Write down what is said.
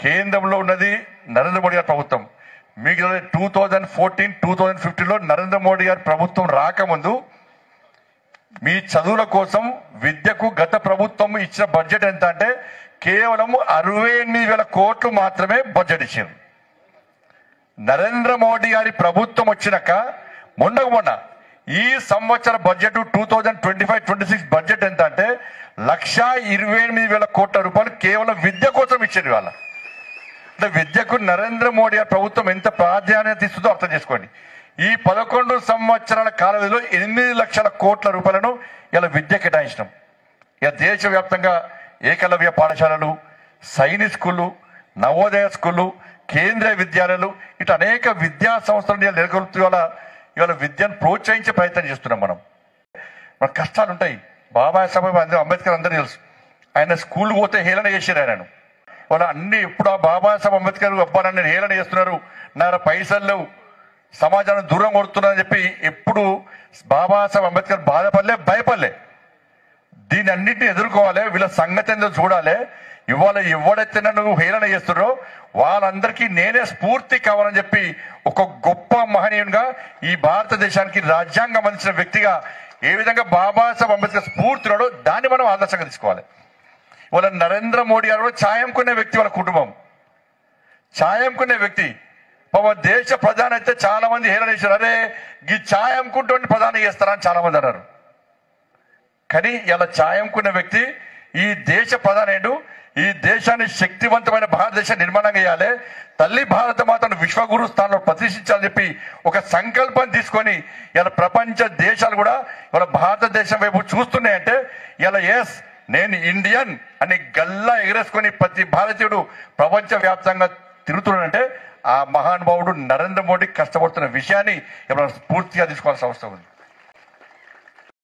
కేంద్రంలో ఉన్నది నరేంద్ర మోడీ గారి ప్రభుత్వం. మీకు 2014-2015లో నరేంద్ర మోడీ గారి ప్రభుత్వం రాకముందు మీ చదువుల కోసం విద్యకు గత ప్రభుత్వం ఇచ్చిన బడ్జెట్ ఎంత అంటే కేవలం 68,000 కోట్లు మాత్రమే బడ్జెట్ ఇచ్చారు. నరేంద్ర మోడీ గారి ప్రభుత్వం వచ్చినాక మొన్న ఈ సంవత్సర బడ్జెట్ 2025-26 బడ్జెట్ ఎంత అంటే 128,000 కోట్ల రూపాయలు కేవలం విద్య కోసం ఇచ్చారు. వాళ్ళ అంటే విద్యకు నరేంద్ర మోడీ గారి ప్రభుత్వం ఎంత ప్రాధాన్యత ఇస్తుందో అర్థం చేసుకోండి. ఈ 11 సంవత్సరాల కాలంలో 8 లక్షల కోట్ల రూపాయలను ఇలా విద్య కేటాయించడం. ఇక దేశవ్యాప్తంగా ఏకలవ్య పాఠశాలలు, సైనిక్ స్కూళ్ళు, నవోదయ స్కూళ్ళు, కేంద్రీయ విద్యాలయాలు ఇటు అనేక విద్యా సంస్థలను నెలకొల్పుతూ ఇవాళ విద్యను ప్రోత్సహించే ప్రయత్నం చేస్తున్నాం. మన కష్టాలు ఉంటాయి. బాబాసాహెబ్ అంబేద్కర్ అందరూ తెలుసు. ఆయన స్కూల్ పోతే హేళన చేశారు ఆయనను. వాళ్ళు అన్ని ఎప్పుడు ఆ బాబాసాహెబ్ అంబేద్కర్ అబ్బానని హేళన చేస్తున్నారు, నా పైసలు లేవు, సమాజాన్ని దూరం కొడుతున్నారని చెప్పి ఎప్పుడు బాబాసాహెబ్ అంబేద్కర్ బాధపడలే, భయపడలే. దీని అన్నింటినీ ఎదుర్కోవాలి. వీళ్ళ సంగతి ఏందో చూడాలి. ఇవాళ ఎవడైతే నన్ను హేళన చేస్తున్నారో వాళ్ళందరికీ నేనే స్ఫూర్తి కావాలని చెప్పి ఒక గొప్ప మహనీయునిగా ఈ భారతదేశానికి రాజ్యాంగం అందించిన వ్యక్తిగా ఏ విధంగా బాబాసాహెబ్ అంబేద్కర్ స్ఫూర్తినాడో దాన్ని మనం ఆదర్శంగా తీసుకోవాలి. వాళ్ళ నరేంద్ర మోడీ గారు ఛాయంకునే వ్యక్తి, వాళ్ళ కుటుంబం ఛాయంకునే వ్యక్తి. దేశ ప్రధాని అయితే చాలా మంది హేళన చేశారు, అరే ఈ ఛాయంకుంటూ ప్రధాని చేస్తారా అని చాలా మంది అన్నారు. కానీ ఇలా ఛాయంకునే వ్యక్తి ఈ దేశ ప్రధాని, ఈ దేశాన్ని శక్తివంతమైన భారతదేశం నిర్మాణం చేయాలి, తల్లి భారత మాతను విశ్వగురు స్థానంలో ప్రతిష్ఠించాలని చెప్పి ఒక సంకల్పం తీసుకొని ఇలా ప్రపంచ దేశాలు కూడా ఇలా భారతదేశం వైపు చూస్తున్నాయంటే ఇలా ఎస్ నేను ఇండియన్ అని గల్లా ఎగరేసుకొని ప్రతి భారతీయుడు ప్రపంచ వ్యాప్తంగా తిరుగుతున్నాడంటే ఆ మహానుభావుడు నరేంద్ర మోడీ కష్టపడుతున్న విషయాన్ని స్ఫూర్తిగా తీసుకోవాల్సిన అవసరం ఉంది.